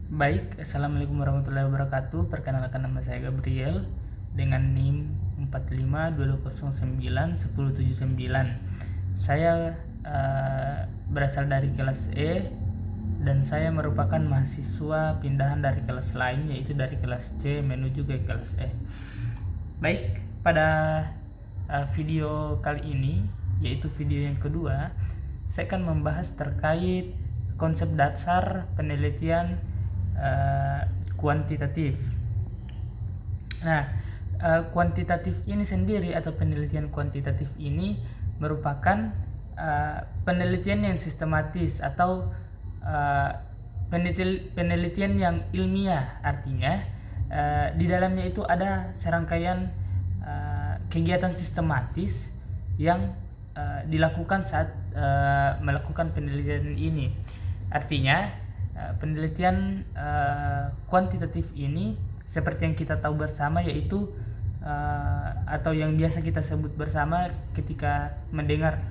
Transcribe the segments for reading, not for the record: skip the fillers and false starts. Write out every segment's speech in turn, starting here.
Baik, Assalamualaikum warahmatullahi wabarakatuh. Perkenalkan, nama saya Gabriel dengan NIM 4520091079. Saya berasal dari kelas E dan saya merupakan mahasiswa pindahan dari kelas lain, yaitu dari kelas C menuju ke kelas E. Baik, pada video kali ini, yaitu video yang kedua, saya akan membahas terkait konsep dasar penelitian kuantitatif. Nah, kuantitatif ini sendiri atau penelitian kuantitatif ini merupakan penelitian yang sistematis atau penelitian yang ilmiah. Artinya di dalamnya itu ada serangkaian kegiatan sistematis yang dilakukan saat melakukan penelitian ini. Artinya penelitian kuantitatif ini seperti yang kita tahu bersama, yaitu atau yang biasa kita sebut bersama ketika mendengar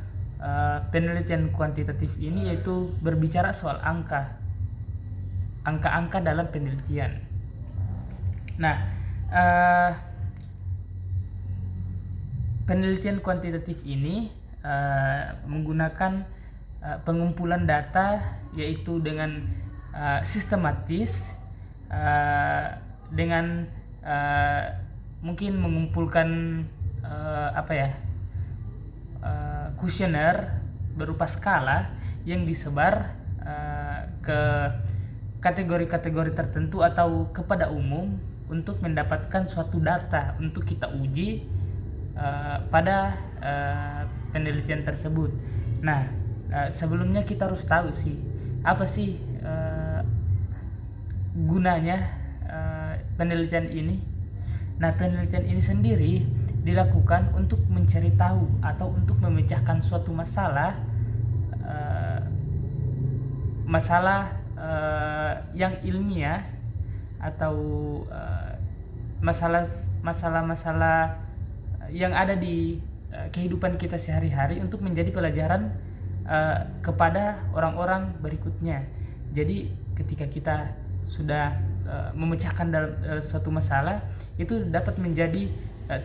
penelitian kuantitatif ini, yaitu berbicara soal angka-angka dalam penelitian. Nah, penelitian kuantitatif ini menggunakan pengumpulan data, yaitu dengan sistematis, dengan mungkin mengumpulkan kuesioner berupa skala yang disebar ke kategori-kategori tertentu atau kepada umum untuk mendapatkan suatu data untuk kita uji pada penelitian tersebut. Nah, sebelumnya kita harus tahu apa sih gunanya penelitian ini. Nah, penelitian ini sendiri dilakukan untuk mencari tahu atau untuk memecahkan suatu masalah yang ilmiah atau masalah-masalah yang ada di kehidupan kita sehari-hari untuk menjadi pelajaran kepada orang-orang berikutnya. Jadi ketika kita sudah memecahkan dalam suatu masalah, itu dapat menjadi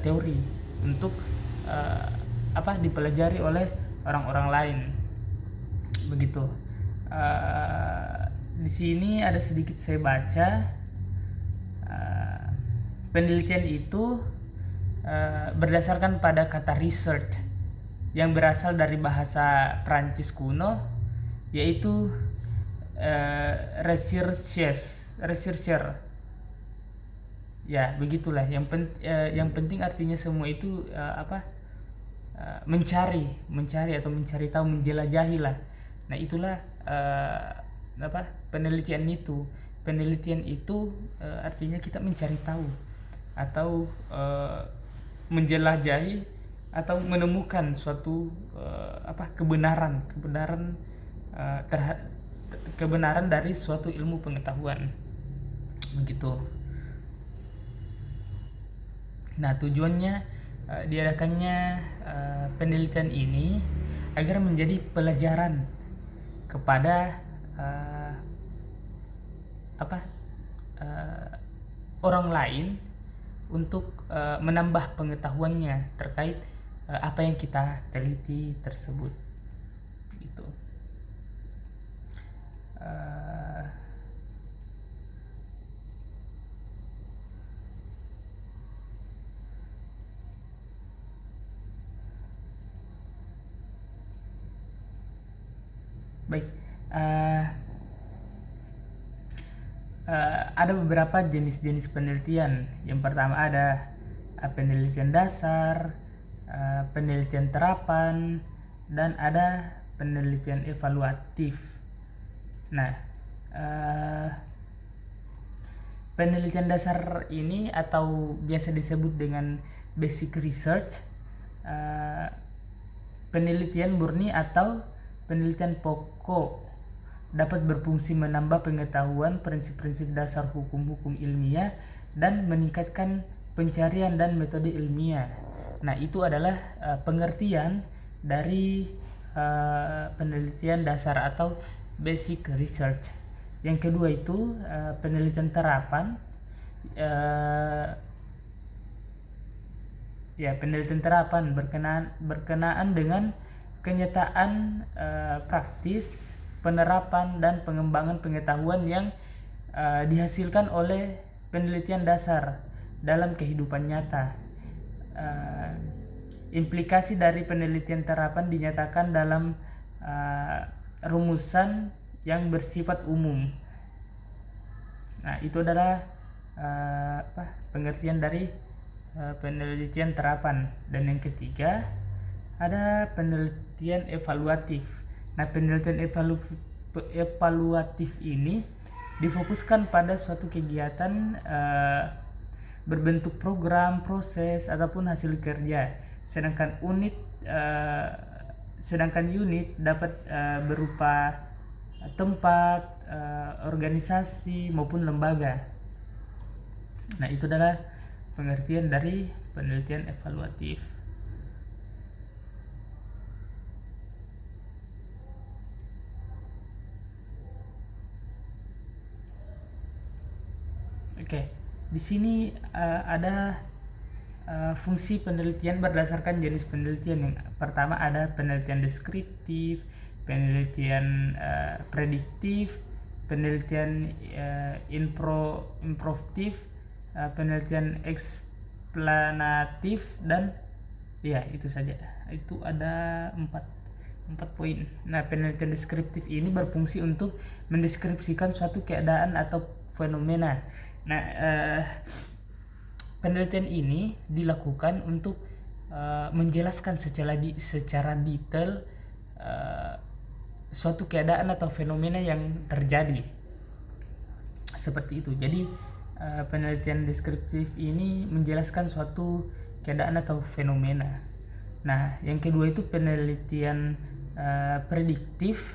teori untuk dipelajari oleh orang-orang lain. Begitu. Di sini ada sedikit saya baca. Penelitian itu berdasarkan pada kata research yang berasal dari bahasa Prancis kuno, yaitu researcher. Ya, begitulah. Yang penting artinya semua itu mencari atau mencari tahu, menjelajahi lah. Nah, itulah penelitian itu. Penelitian itu artinya kita mencari tahu atau menjelajahi atau menemukan suatu kebenaran dari suatu ilmu pengetahuan. Begitu. Nah, tujuannya diadakannya penelitian ini agar menjadi pelajaran kepada orang lain untuk menambah pengetahuannya terkait apa yang kita teliti tersebut. Gitu. Baik, ada beberapa jenis-jenis penelitian. Yang pertama ada penelitian dasar, penelitian terapan, dan ada penelitian evaluatif. Nah, penelitian dasar ini atau biasa disebut dengan basic research, penelitian murni atau penelitian pokok, dapat berfungsi menambah pengetahuan prinsip-prinsip dasar hukum-hukum ilmiah dan meningkatkan pencarian dan metode ilmiah. Nah, itu adalah pengertian dari penelitian dasar atau basic research. Yang kedua itu penelitian terapan. Penelitian terapan berkenaan dengan kenyataan praktis, penerapan dan pengembangan pengetahuan yang dihasilkan oleh penelitian dasar dalam kehidupan nyata. Implikasi dari penelitian terapan dinyatakan dalam rumusan yang bersifat umum. Nah, itu adalah pengertian dari penelitian terapan. Dan yang ketiga ada penelitian evaluatif. Nah, penelitian evaluatif ini difokuskan pada suatu kegiatan berbentuk program, proses ataupun hasil kerja. Sedangkan unit dapat berupa tempat, organisasi maupun lembaga. Nah, itu adalah pengertian dari penelitian evaluatif. Oke, di sini ada fungsi penelitian berdasarkan jenis penelitian. Yang pertama ada penelitian deskriptif, penelitian prediktif, penelitian improvatif, penelitian eksplanatif, dan ya itu saja. Itu ada 4 poin. Nah, penelitian deskriptif ini berfungsi untuk mendeskripsikan suatu keadaan atau fenomena. Nah, penelitian ini dilakukan untuk menjelaskan secara detail suatu keadaan atau fenomena yang terjadi. Seperti itu. Jadi penelitian deskriptif ini menjelaskan suatu keadaan atau fenomena. Nah, yang kedua itu penelitian prediktif.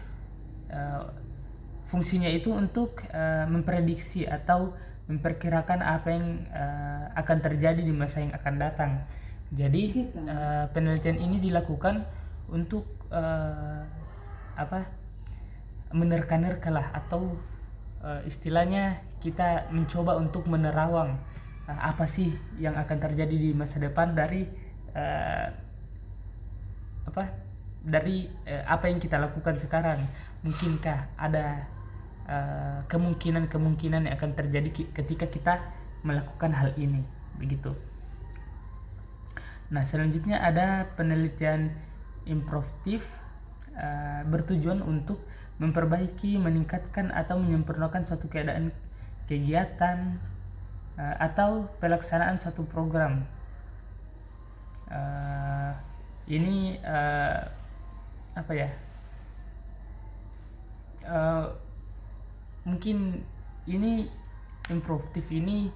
Fungsinya itu untuk memprediksi atau memperkirakan apa yang akan terjadi di masa yang akan datang. Jadi penelitian ini dilakukan untuk menerka-nerka lah, atau istilahnya kita mencoba untuk menerawang apa sih yang akan terjadi di masa depan dari apa yang kita lakukan sekarang. Mungkinkah ada kemungkinan yang akan terjadi ketika kita melakukan hal ini, begitu. Nah, selanjutnya ada penelitian improvatif, bertujuan untuk memperbaiki, meningkatkan atau menyempurnakan suatu kegiatan atau pelaksanaan suatu program. Ini mungkin ini improvatif ini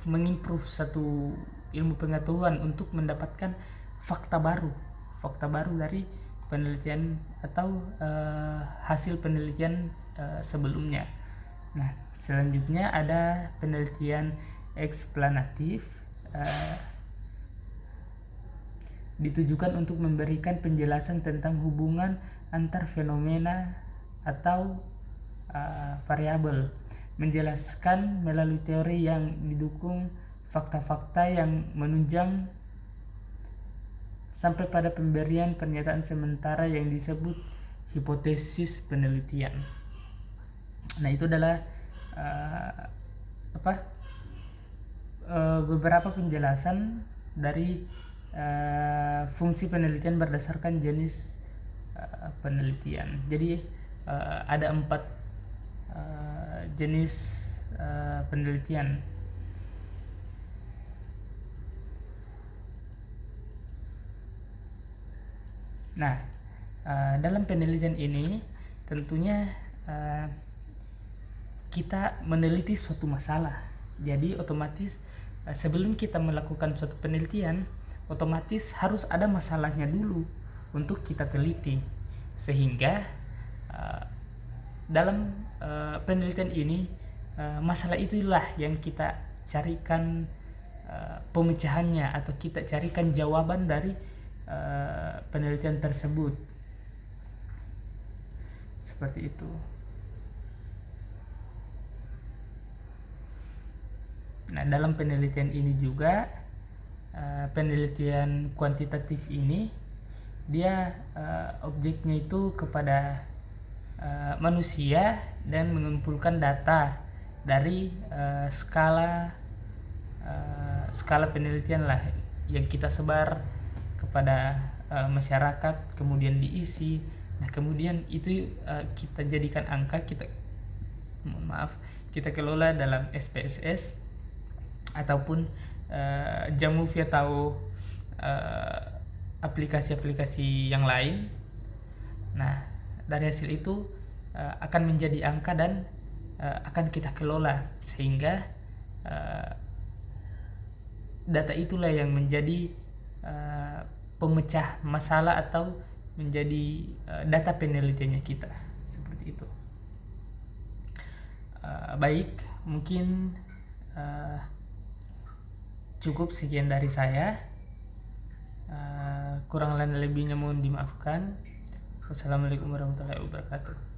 mengimprove satu ilmu pengetahuan untuk mendapatkan fakta baru dari penelitian atau hasil penelitian sebelumnya. Nah, selanjutnya ada penelitian eksplanatif, ditujukan untuk memberikan penjelasan tentang hubungan antar fenomena atau variabel, menjelaskan melalui teori yang didukung fakta-fakta yang menunjang sampai pada pemberian pernyataan sementara yang disebut hipotesis penelitian. Nah, itu adalah beberapa penjelasan dari fungsi penelitian berdasarkan jenis penelitian. Jadi ada 4 jenis penelitian. Nah, dalam penelitian ini tentunya kita meneliti suatu masalah. Jadi otomatis sebelum kita melakukan suatu penelitian, otomatis harus ada masalahnya dulu untuk kita teliti. Sehingga dalam penelitian ini masalah itulah yang kita carikan pemecahannya, atau kita carikan jawaban dari penelitian tersebut. Seperti itu. Nah, dalam penelitian ini juga, penelitian kuantitatif ini dia objeknya itu kepada manusia dan mengumpulkan data dari skala penelitian lah yang kita sebar kepada masyarakat, kemudian diisi. Nah, kemudian itu kita jadikan angka, kita kelola dalam SPSS ataupun Jamovie atau aplikasi-aplikasi yang lain. Nah, dari hasil itu akan menjadi angka dan akan kita kelola, sehingga data itulah yang menjadi pemecah masalah atau menjadi data penelitiannya kita, seperti itu. Baik, mungkin cukup sekian dari saya. Kurang dan lebihnya mohon dimaafkan. Wassalamualaikum warahmatullahi wabarakatuh.